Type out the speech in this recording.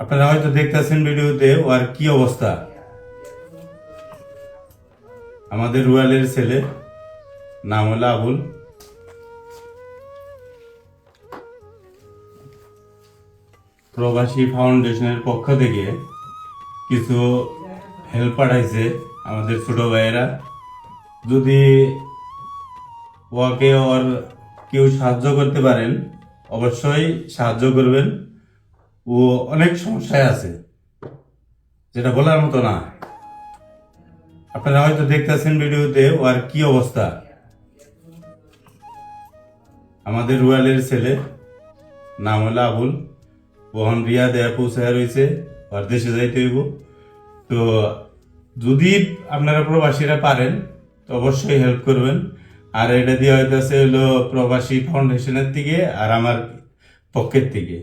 আপনারা হয়তো দেখতেছেন ভিডিওতে ওর কি অবস্থা। আমাদের রুয়ালের ছেলে, নাম হলো আবুল। প্রবাসী ফাউন্ডেশনের পক্ষ থেকে কিছু হেল্প পাঠাইছে আমাদের ছোট ভাইয়েরা। যদি ওকে ওর কেউ সাহায্য করতে পারেন অবশ্যই সাহায্য করবেন। ও অনেক সমস্যায় আছে, যেটা বলার মতো না। আপনারা হয়তো দেখতেছেন ভিডিওতে ওর কি অবস্থা। আমাদের রুয়ালের ছেলে, নাম হলো আবুল। ওহন রিয়াদে পৌঁছায় রয়েছে, ওর দেশে যাইতে হইব। তো যদি আপনারা প্রবাসীরা পারেন তো অবশ্যই হেল্প করবেন। আর এটা দিয়ে হইতেছে হলো প্রবাসী ফাউন্ডেশনের থেকে আর আমার পক্ষের থেকে।